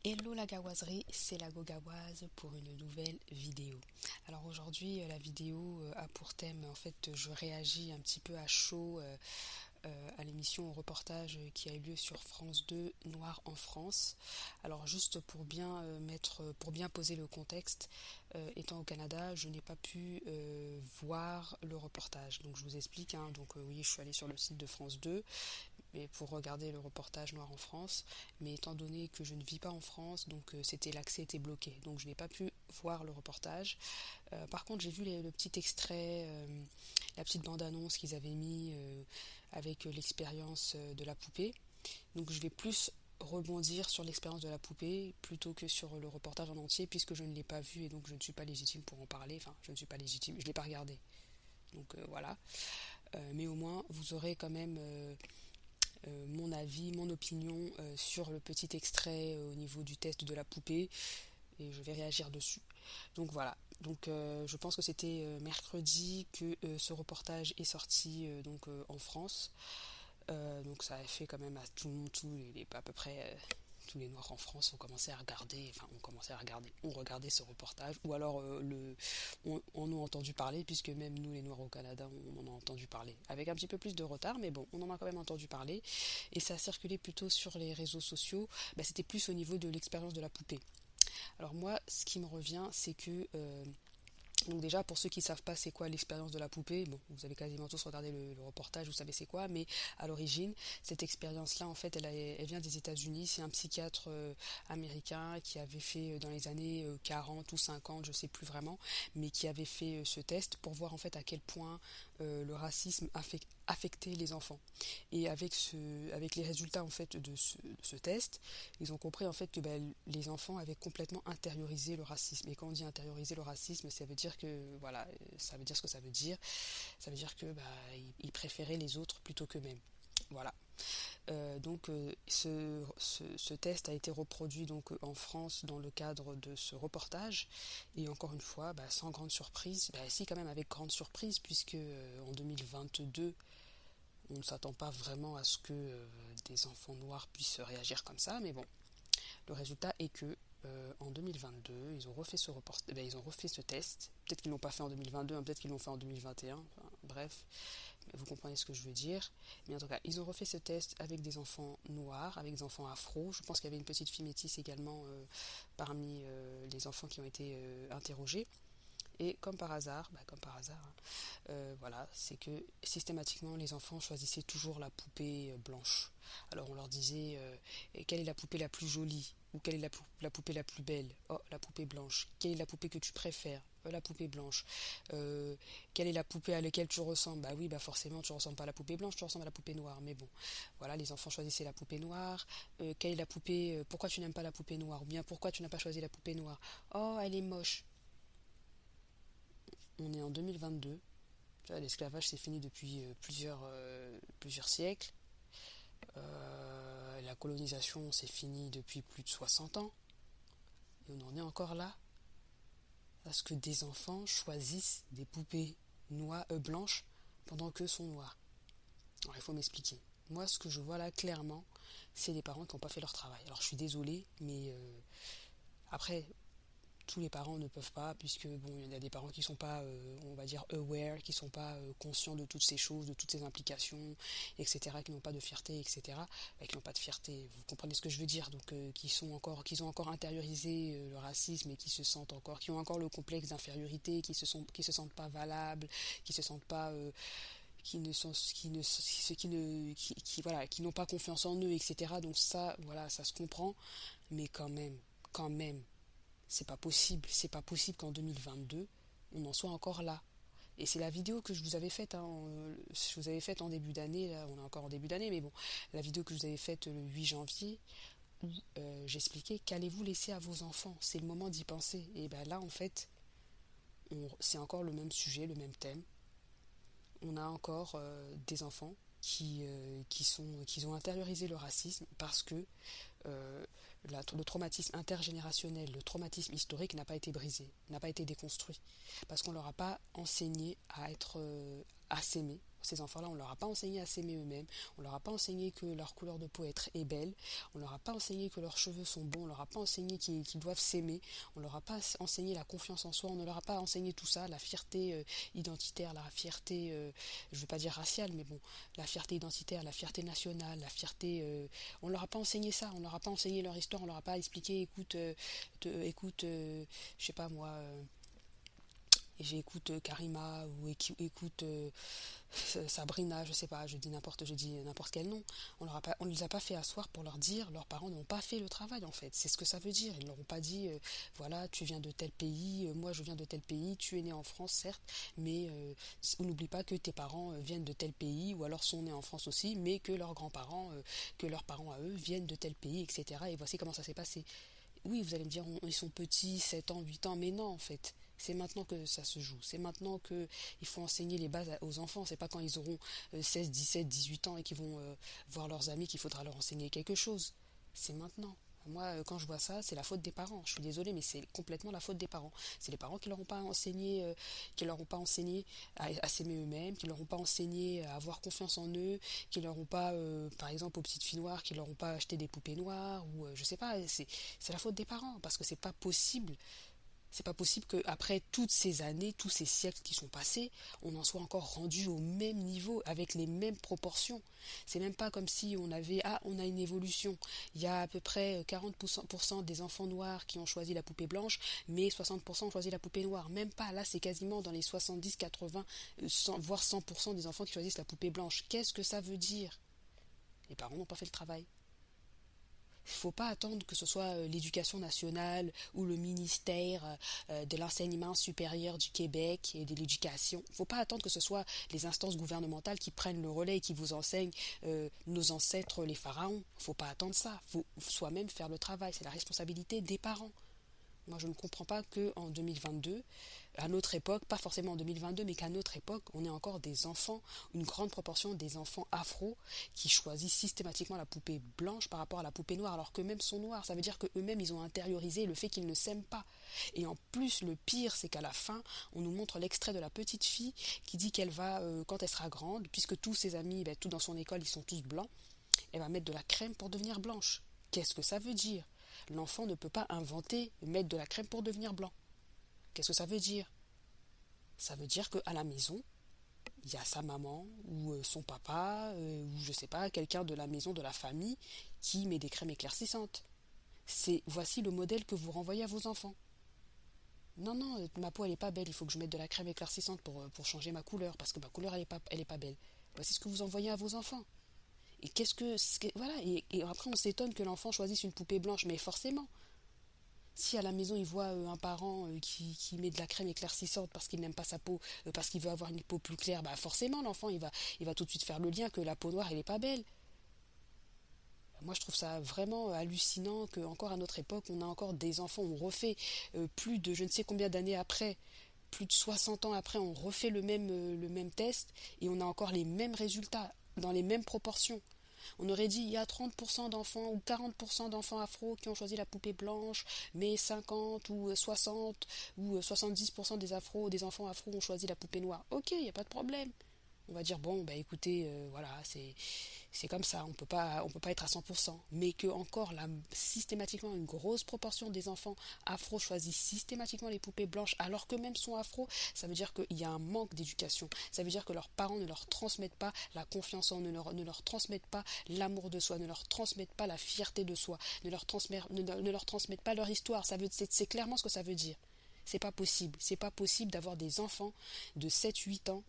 Hello la gawazerie, c'est la Gogawaz pour une nouvelle vidéo. Alors aujourd'hui la vidéo a pour thème, en fait je réagis un petit peu à chaud à l'émission, au reportage qui a eu lieu sur France 2, Noir en France. Alors juste pour bien pour bien poser le contexte, étant au Canada, je n'ai pas pu voir le reportage. Donc je vous explique, hein. Donc oui, je suis allée sur le site de France 2 mais pour regarder le reportage Noir en France. Mais étant donné que je ne vis pas en France, donc l'accès était bloqué. Donc je n'ai pas pu voir le reportage. Par contre, j'ai vu le petit extrait, la petite bande-annonce qu'ils avaient mis avec l'expérience de la poupée. Donc je vais plus rebondir sur l'expérience de la poupée plutôt que sur le reportage en entier puisque je ne l'ai pas vu et donc je ne suis pas légitime pour en parler. Enfin, je ne suis pas légitime, je ne l'ai pas regardé. Donc voilà. Mais au moins, vous aurez quand même mon avis, mon opinion sur le petit extrait au niveau du test de la poupée et je vais réagir dessus. Donc voilà. Donc je pense que c'était mercredi que ce reportage est sorti en France. Donc ça a fait quand même à tout le monde, à peu près tous les Noirs en France ont commencé à regarder, on regardait ce reportage, ou alors on en a entendu parler, puisque même nous les Noirs au Canada, on en a entendu parler, avec un petit peu plus de retard, mais bon, on en a quand même entendu parler, et ça a circulé plutôt sur les réseaux sociaux. C'était plus au niveau de l'expérience de la poupée. Alors moi, ce qui me revient, c'est que donc déjà, pour ceux qui ne savent pas c'est quoi l'expérience de la poupée, bon, vous avez quasiment tous regardé le reportage, vous savez c'est quoi, mais à l'origine, cette expérience-là, en fait, elle vient des États-Unis. C'est un psychiatre américain qui avait fait dans les années 40 ou 50, je ne sais plus vraiment, mais qui avait fait ce test pour voir en fait à quel point le racisme affectait les enfants. Et avec les résultats en fait de ce test, ils ont compris en fait que les enfants avaient complètement intériorisé le racisme. Et quand on dit intérioriser le racisme, ça veut dire que voilà, ça veut dire ce que ça veut dire. Ça veut dire que ils préféraient les autres plutôt qu'eux-mêmes. Voilà. Ce test a été reproduit donc en France dans le cadre de ce reportage et encore une fois sans grande surprise, si quand même avec grande surprise puisque en 2022 on ne s'attend pas vraiment à ce que des enfants noirs puissent réagir comme ça, mais bon, le résultat est que en 2022, ils ont refait ce test. Peut-être qu'ils ne l'ont pas fait en 2022, hein, peut-être qu'ils l'ont fait en 2021. Enfin, bref, vous comprenez ce que je veux dire. Mais en tout cas, ils ont refait ce test avec des enfants noirs, avec des enfants afro. Je pense qu'il y avait une petite fille métisse également parmi les enfants qui ont été interrogés. Et comme par hasard, hein, voilà, c'est que systématiquement les enfants choisissaient toujours la poupée blanche. Alors on leur disait quelle est la poupée la plus jolie ou quelle est la poupée la plus belle. Oh, la poupée blanche. Quelle est la poupée que tu préfères? La poupée blanche. Quelle est la poupée à laquelle tu ressembles? Bah oui, forcément tu ressembles pas à la poupée blanche, tu ressembles à la poupée noire. Mais bon, voilà, les enfants choisissaient la poupée noire. Quelle est la poupée pourquoi tu n'aimes pas la poupée noire? Ou bien pourquoi tu n'as pas choisi la poupée noire? Oh, elle est moche. On est en 2022. L'esclavage c'est fini depuis plusieurs siècles. La colonisation c'est fini depuis plus de 60 ans. Et on en est encore là. Parce que des enfants choisissent des poupées blanches pendant qu'eux sont noirs. Alors il faut m'expliquer. Moi ce que je vois là clairement, c'est des parents qui n'ont pas fait leur travail. Alors je suis désolée, mais après, tous les parents ne peuvent pas, puisque bon, il y a des parents qui sont pas, on va dire, aware, qui sont pas conscients de toutes ces choses, de toutes ces implications, etc., qui n'ont pas de fierté, etc., qui n'ont pas de fierté, vous comprenez ce que je veux dire, donc qui ont encore intériorisé le racisme et qui se sentent encore, qui ont encore le complexe d'infériorité, qui se sentent pas valables, qui se sentent pas qui ne sont voilà, qui n'ont pas confiance en eux, etc. Donc ça, voilà, ça se comprend, mais quand même, c'est pas possible qu'en 2022, on en soit encore là. Et c'est la vidéo que je vous avais faite, hein, je vous avais faite en début d'année, là, on est encore en début d'année, mais bon, la vidéo que je vous avais faite le 8 janvier, où j'expliquais qu'allez-vous laisser à vos enfants, c'est le moment d'y penser. Et là, en fait, c'est encore le même sujet, le même thème. On a encore des enfants qui ont intériorisé le racisme parce que euh, le traumatisme intergénérationnel, le traumatisme historique n'a pas été brisé, n'a pas été déconstruit, parce qu'on leur a pas enseigné à s'aimer. Ces enfants-là, on ne leur a pas enseigné à s'aimer eux-mêmes, on ne leur a pas enseigné que leur couleur de peau est belle, on ne leur a pas enseigné que leurs cheveux sont bons, on ne leur a pas enseigné qu'ils doivent s'aimer, on ne leur a pas enseigné la confiance en soi, on ne leur a pas enseigné tout ça, la fierté identitaire, la fierté, je ne veux pas dire raciale, mais bon, la fierté identitaire, la fierté nationale, la fierté... on ne leur a pas enseigné ça, on ne leur a pas enseigné leur histoire, on ne leur a pas expliqué, écoute, je sais pas moi... et j'écoute Karima ou écoute Sabrina, je sais pas, je dis n'importe quel nom. On ne les a pas fait asseoir pour leur dire, leurs parents n'ont pas fait le travail en fait. C'est ce que ça veut dire. Ils leur ont pas dit, voilà, tu viens de tel pays, moi je viens de tel pays, tu es né en France certes, mais on n'oublie pas que tes parents viennent de tel pays ou alors sont nés en France aussi, mais que leurs grands-parents, que leurs parents à eux viennent de tel pays, etc. Et voici comment ça s'est passé. Oui, vous allez me dire, ils sont petits, 7 ans, 8 ans, mais non, en fait. C'est maintenant que ça se joue. C'est maintenant qu'il faut enseigner les bases aux enfants. C'est pas quand ils auront 16, 17, 18 ans et qu'ils vont voir leurs amis qu'il faudra leur enseigner quelque chose. C'est maintenant. Moi, quand je vois ça, c'est la faute des parents. Je suis désolée, mais c'est complètement la faute des parents. C'est les parents qui leur ont pas enseigné, à s'aimer eux-mêmes, qui leur ont pas enseigné à avoir confiance en eux, qui leur ont pas, par exemple, aux petites filles noires, qui leur ont pas acheté des poupées noires ou je sais pas. C'est la faute des parents parce que c'est pas possible. C'est pas possible qu'après toutes ces années, tous ces siècles qui sont passés, on en soit encore rendu au même niveau, avec les mêmes proportions. C'est même pas comme si on a une évolution. Il y a à peu près 40% des enfants noirs qui ont choisi la poupée blanche, mais 60% ont choisi la poupée noire. Même pas, là c'est quasiment dans les 70, 80, 100, voire 100% des enfants qui choisissent la poupée blanche. Qu'est-ce que ça veut dire? Les parents n'ont pas fait le travail. Il ne faut pas attendre que ce soit l'éducation nationale ou le ministère de l'enseignement supérieur du Québec et de l'éducation. Il ne faut pas attendre que ce soit les instances gouvernementales qui prennent le relais et qui vous enseignent nos ancêtres les pharaons. Il ne faut pas attendre ça. Il faut soi-même faire le travail. C'est la responsabilité des parents. Moi, je ne comprends pas qu'en 2022, à notre époque, pas forcément en 2022, mais qu'à notre époque, on ait encore des enfants, une grande proportion des enfants afro qui choisissent systématiquement la poupée blanche par rapport à la poupée noire, alors qu'eux-mêmes sont noirs. Ça veut dire qu'eux-mêmes, ils ont intériorisé le fait qu'ils ne s'aiment pas. Et en plus, le pire, c'est qu'à la fin, on nous montre l'extrait de la petite fille qui dit qu'elle va, quand elle sera grande, puisque tous ses amis, tout dans son école, ils sont tous blancs, elle va mettre de la crème pour devenir blanche. Qu'est-ce que ça veut dire? L'enfant ne peut pas inventer, mettre de la crème pour devenir blanc. Qu'est-ce que ça veut dire? Ça veut dire qu'à la maison, il y a sa maman ou son papa ou je sais pas, quelqu'un de la maison, de la famille qui met des crèmes éclaircissantes. Voici le modèle que vous renvoyez à vos enfants. Non, non, ma peau elle est pas belle, il faut que je mette de la crème éclaircissante pour changer ma couleur, parce que ma couleur elle est pas belle. Voici ce que vous envoyez à vos enfants. Et voilà, et après on s'étonne que l'enfant choisisse une poupée blanche, mais forcément. Si à la maison il voit un parent qui met de la crème éclaircissante parce qu'il n'aime pas sa peau, parce qu'il veut avoir une peau plus claire, bah forcément l'enfant il va tout de suite faire le lien que la peau noire elle est pas belle. Moi je trouve ça vraiment hallucinant qu'encore à notre époque on a encore des enfants, on refait plus de je ne sais combien d'années après, plus de 60 ans après, on refait le même test et on a encore les mêmes résultats, dans les mêmes proportions. On aurait dit il y a 30% d'enfants ou 40% d'enfants afro qui ont choisi la poupée blanche, mais 50 ou 60 ou 70% des enfants afro ont choisi la poupée noire. Ok, il n'y a pas de problème. On va dire bon, bah écoutez, voilà, c'est comme ça, on peut pas être à 100%, mais que encore systématiquement une grosse proportion des enfants afro choisissent systématiquement les poupées blanches alors qu'eux-mêmes sont afro, ça veut dire qu'il y a un manque d'éducation, ça veut dire que leurs parents ne leur transmettent pas la confiance en eux, ne leur transmettent pas l'amour de soi, ne leur transmettent pas la fierté de soi, ne leur transmettent pas leur histoire, c'est clairement ce que ça veut dire. C'est pas possible d'avoir des enfants de 7 8 ans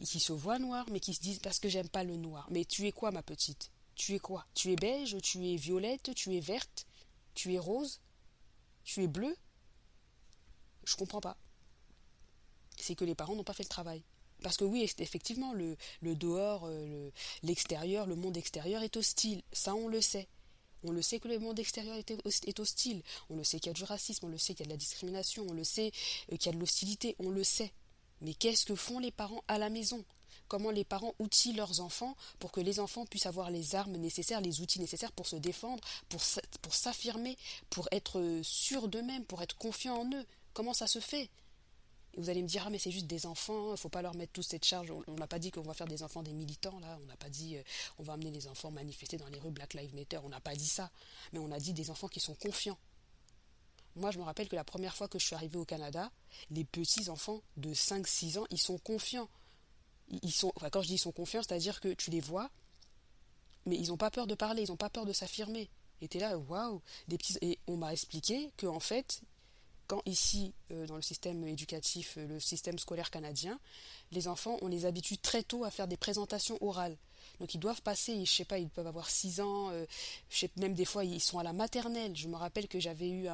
qui se voient noirs, mais qui se disent parce que j'aime pas le noir. Mais tu es quoi, ma petite? Tu es quoi? Tu es beige? Tu es violette? Tu es verte? Tu es rose? Tu es bleue? Je comprends pas. C'est que les parents n'ont pas fait le travail. Parce que oui, effectivement, le dehors, l'extérieur, le monde extérieur est hostile. Ça, on le sait. On le sait que le monde extérieur est hostile. On le sait qu'il y a du racisme, on le sait qu'il y a de la discrimination, on le sait qu'il y a de l'hostilité, on le sait. Mais qu'est-ce que font les parents à la maison? Comment les parents outillent leurs enfants pour que les enfants puissent avoir les armes nécessaires, les outils nécessaires pour se défendre, pour s'affirmer, pour être sûrs d'eux-mêmes, pour être confiants en eux? Comment ça se fait? Et vous allez me dire, ah mais c'est juste des enfants, il faut pas leur mettre toute cette charge. On n'a pas dit qu'on va faire des enfants des militants, là. On n'a pas dit, on va amener les enfants manifester dans les rues Black Lives Matter. On n'a pas dit ça. Mais on a dit des enfants qui sont confiants. Moi, je me rappelle que la première fois que je suis arrivée au Canada, les petits enfants de 5-6 ans, ils sont confiants. Enfin, quand je dis ils sont confiants, c'est-à-dire que tu les vois, mais ils n'ont pas peur de parler, ils n'ont pas peur de s'affirmer. Et t'es là, waouh, et on m'a expliqué que en fait, quand ici, dans le système éducatif, le système scolaire canadien, les enfants, on les habitue très tôt à faire des présentations orales. Donc ils doivent passer, je sais pas, ils peuvent avoir 6 ans, même des fois ils sont à la maternelle. Je me rappelle que j'avais eu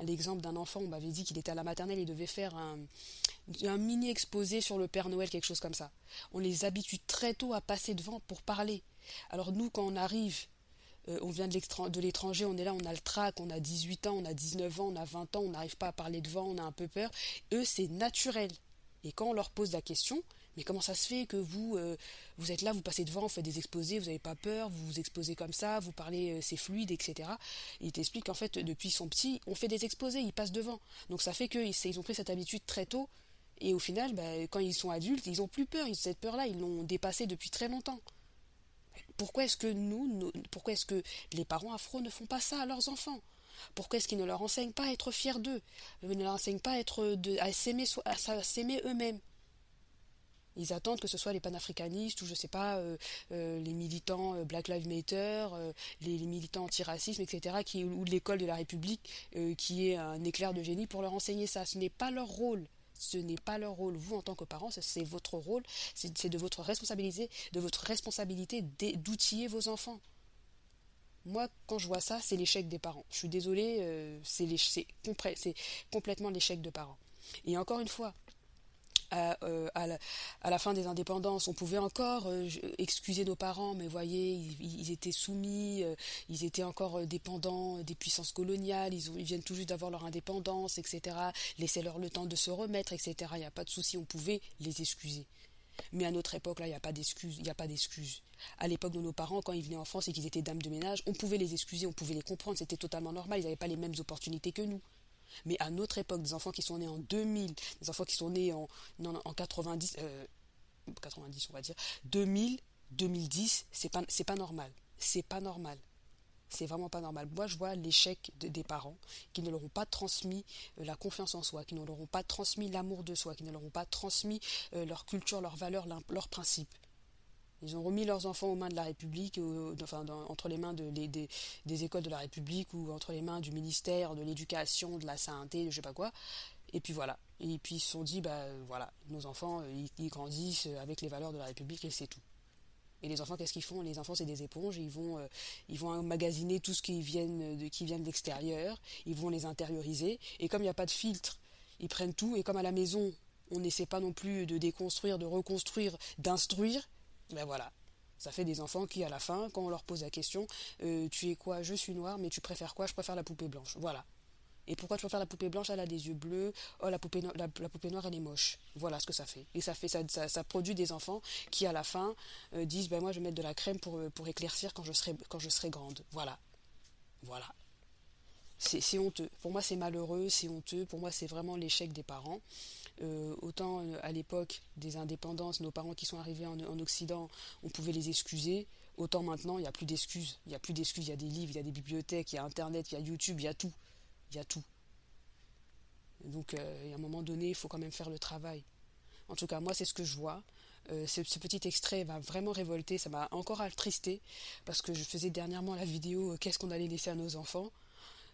l'exemple d'un enfant, on m'avait dit qu'il était à la maternelle, il devait faire un mini exposé sur le Père Noël, quelque chose comme ça. On les habitue très tôt à passer devant pour parler. Alors nous, quand on arrive, on vient de l'étranger, on est là, on a le trac, on a 18 ans, on a 19 ans, on a 20 ans, on n'arrive pas à parler devant, on a un peu peur. Eux, c'est naturel. Et quand on leur pose la question, mais comment ça se fait que vous êtes là, vous passez devant, vous faites des exposés, vous n'avez pas peur, vous vous exposez comme ça, vous parlez, c'est fluide, etc. Ils t'expliquent qu'en fait, depuis son petit, on fait des exposés, ils passent devant. Donc ça fait qu'ils ont pris cette habitude très tôt. Et au final, quand ils sont adultes, ils n'ont plus peur. Cette peur-là, ils l'ont dépassée depuis très longtemps. Pourquoi est-ce que pourquoi est-ce que les parents afro ne font pas ça à leurs enfants? Pourquoi est-ce qu'ils ne leur enseignent pas à être fiers d'eux? Ils ne leur enseignent pas à s'aimer eux-mêmes? Ils attendent que ce soit les panafricanistes ou je sais pas, les militants Black Lives Matter, les militants antiracisme, etc., ou de l'école de la République, qui est un éclair de génie pour leur enseigner ça. Ce n'est pas leur rôle. Ce n'est pas leur rôle. Vous, en tant que parents, c'est votre rôle, c'est de votre responsabilité d'outiller vos enfants. Moi, quand je vois ça, c'est l'échec des parents. Je suis désolée, c'est complètement l'échec de parents. Et encore une fois, à la fin des indépendances, on pouvait encore excuser nos parents, mais voyez, ils étaient soumis, ils étaient encore dépendants des puissances coloniales, ils viennent tout juste d'avoir leur indépendance, etc. Laissez-leur le temps de se remettre, etc. Il n'y a pas de souci, on pouvait les excuser. Mais à notre époque, là, il n'y a pas d'excuses. Il n'y a pas d'excuses. À l'époque de nos parents, quand ils venaient en France et qu'ils étaient dames de ménage, on pouvait les excuser, on pouvait les comprendre, c'était totalement normal, ils n'avaient pas les mêmes opportunités que nous. Mais à notre époque, des enfants qui sont nés en 2000, des enfants qui sont nés en 90, 90 on va dire, 2000, 2010, c'est pas normal. C'est pas normal. C'est vraiment pas normal. Moi, je vois l'échec des parents qui ne leur ont pas transmis la confiance en soi, qui ne leur ont pas transmis l'amour de soi, qui ne leur ont pas transmis leur culture, leurs valeurs, leurs principes. Ils ont remis leurs enfants aux mains de la République, entre les mains des écoles de la République ou entre les mains du ministère de l'Éducation, de la Santé, de je sais pas quoi. Et puis voilà. Et puis ils se sont dit, voilà, nos enfants, ils grandissent avec les valeurs de la République et c'est tout. Et les enfants, qu'est-ce qu'ils font? Les enfants, c'est des éponges. Ils vont emmagasiner tout ce qui vient de l'extérieur. Ils vont les intérioriser. Et comme il n'y a pas de filtre, ils prennent tout. Et comme à la maison, on n'essaie pas non plus de déconstruire, de reconstruire, d'instruire, voilà. Ça fait des enfants qui, à la fin, quand on leur pose la question, tu es quoi? Je suis noir, mais tu préfères quoi? Je préfère la poupée blanche. Voilà. Et pourquoi tu préfères la poupée blanche? Elle a des yeux bleus. Oh, la poupée noire, elle est moche. Voilà ce que ça fait. Et ça produit des enfants qui, à la fin, disent, moi, je vais mettre de la crème pour éclaircir quand je serai grande. Voilà. Voilà. C'est honteux. Pour moi, c'est malheureux, c'est honteux. Pour moi, c'est vraiment l'échec des parents. Autant à l'époque des indépendances, nos parents qui sont arrivés en Occident, on pouvait les excuser. Autant maintenant, il n'y a plus d'excuses. Il n'y a plus d'excuses. Il y a des livres, il y a des bibliothèques, il y a Internet, il y a YouTube, il y a tout. Il y a tout. Donc, à un moment donné, il faut quand même faire le travail. En tout cas, moi, c'est ce que je vois. Ce petit extrait m'a vraiment révolté, ça m'a encore attristé, parce que je faisais dernièrement la vidéo qu'est-ce qu'on allait laisser à nos enfants.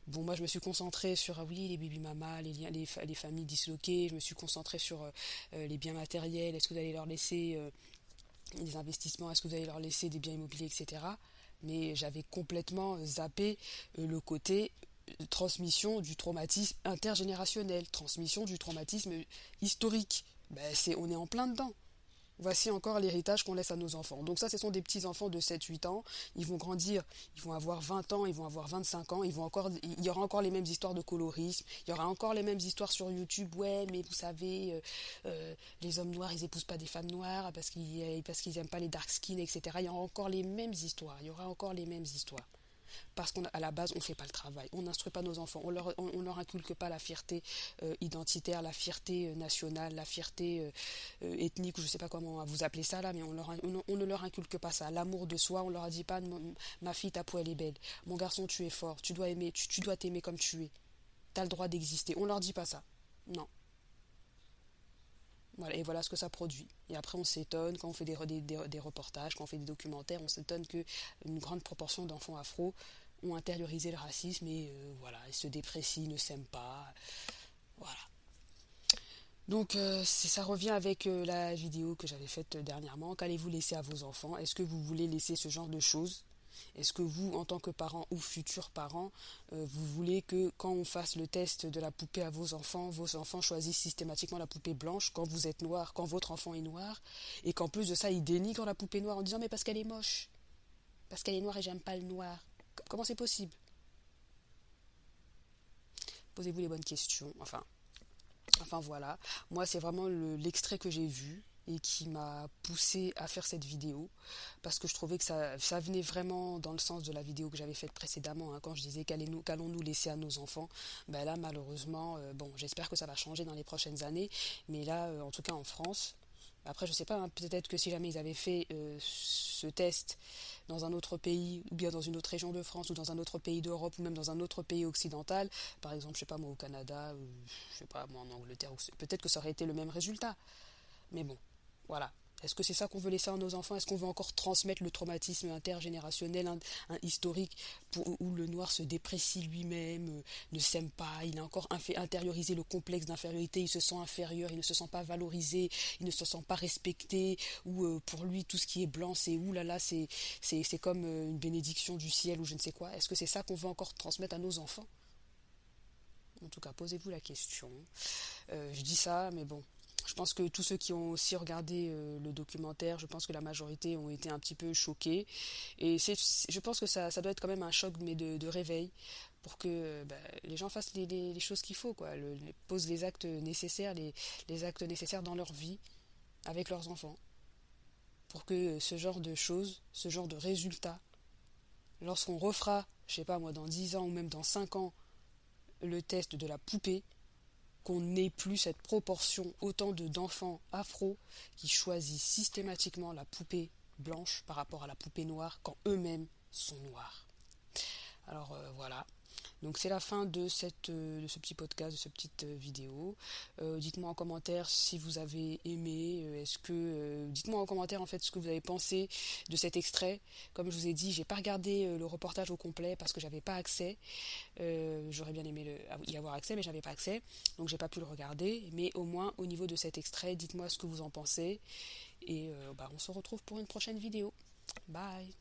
Bon, moi, je me suis concentrée sur, oui, les baby-mamas, les familles disloquées, je me suis concentrée sur les biens matériels, est-ce que vous allez leur laisser des investissements, est-ce que vous allez leur laisser des biens immobiliers, etc. Mais j'avais complètement zappé le côté transmission du traumatisme intergénérationnel, transmission du traumatisme historique. On est en plein dedans. Voici encore l'héritage qu'on laisse à nos enfants. Donc ça, ce sont des petits enfants de 7-8 ans. Ils vont grandir, ils vont avoir 20 ans, ils vont avoir 25 ans. Il y aura encore les mêmes histoires de colorisme. Il y aura encore les mêmes histoires sur YouTube. Ouais, mais vous savez, les hommes noirs, ils épousent pas des femmes noires parce qu'ils aiment pas les dark skin, etc. Il y aura encore les mêmes histoires. Il y aura encore les mêmes histoires. parce qu'à la base, on ne fait pas le travail. On n'instruit pas nos enfants. On leur inculque pas la fierté identitaire, la fierté nationale, la fierté ethnique, ou je ne sais pas comment vous appelez ça là, mais on ne leur inculque pas ça. L'amour de soi, on leur dit pas, ma fille, ta peau, elle est belle. Mon garçon, tu es fort. Tu dois aimer, tu dois t'aimer comme tu es. Tu as le droit d'exister. On leur dit pas ça. Non. Voilà, et voilà ce que ça produit. Et après, on s'étonne quand on fait des reportages, quand on fait des documentaires, on s'étonne qu'une grande proportion d'enfants afro ont intériorisé le racisme et voilà, ils se déprécient, ils ne s'aiment pas. Voilà. Donc ça revient avec la vidéo que j'avais faite dernièrement. Qu'allez-vous laisser à vos enfants? Est-ce que vous voulez laisser ce genre de choses? Est-ce que vous, en tant que parents ou futurs parents, vous voulez que quand on fasse le test de la poupée à vos enfants choisissent systématiquement la poupée blanche quand vous êtes noir, quand votre enfant est noir, et qu'en plus de ça, ils dénigrent la poupée noire en disant mais parce qu'elle est moche, parce qu'elle est noire et j'aime pas le noir. Comment c'est possible? Posez-vous les bonnes questions. Enfin voilà, moi c'est vraiment l'extrait que j'ai vu et qui m'a poussé à faire cette vidéo parce que je trouvais que ça venait vraiment dans le sens de la vidéo que j'avais faite précédemment, hein, quand je disais qu'allons-nous laisser à nos enfants. Ben là malheureusement, bon, j'espère que ça va changer dans les prochaines années, mais là en tout cas en France, après je sais pas, hein, peut-être que si jamais ils avaient fait ce test dans un autre pays, ou bien dans une autre région de France, ou dans un autre pays d'Europe, ou même dans un autre pays occidental, par exemple, je sais pas moi, au Canada, ou je sais pas moi, en Angleterre, peut-être que ça aurait été le même résultat. Mais bon, voilà. Est-ce que c'est ça qu'on veut laisser à nos enfants? Est-ce qu'on veut encore transmettre le traumatisme intergénérationnel, un historique où le noir se déprécie lui-même, ne s'aime pas, il a encore intériorisé le complexe d'infériorité, il se sent inférieur, il ne se sent pas valorisé, il ne se sent pas respecté, ou pour lui tout ce qui est blanc c'est oulala, c'est comme une bénédiction du ciel ou je ne sais quoi. Est-ce que c'est ça qu'on veut encore transmettre à nos enfants? En tout cas, posez-vous la question. Je dis ça, mais bon, je pense que tous ceux qui ont aussi regardé le documentaire, je pense que la majorité ont été un petit peu choqués. Et je pense que ça doit être quand même un choc, mais de réveil, pour que les gens fassent les choses qu'il faut, quoi. Posent les actes nécessaires, les actes nécessaires dans leur vie, avec leurs enfants. Pour que ce genre de choses, ce genre de résultats, lorsqu'on refera, je sais pas moi, dans 10 ans ou même dans 5 ans, le test de la poupée, qu'on n'ait plus cette proportion autant d'enfants afro qui choisissent systématiquement la poupée blanche par rapport à la poupée noire quand eux-mêmes sont noirs. Alors voilà. Donc c'est la fin de ce petit podcast, de cette petite vidéo. Dites-moi en commentaire si vous avez aimé. Dites-moi en commentaire en fait ce que vous avez pensé de cet extrait. Comme je vous ai dit, j'ai pas regardé le reportage au complet parce que j'avais pas accès. J'aurais bien aimé y avoir accès, mais j'avais pas accès, donc j'ai pas pu le regarder. Mais au moins au niveau de cet extrait, dites-moi ce que vous en pensez. Et on se retrouve pour une prochaine vidéo. Bye.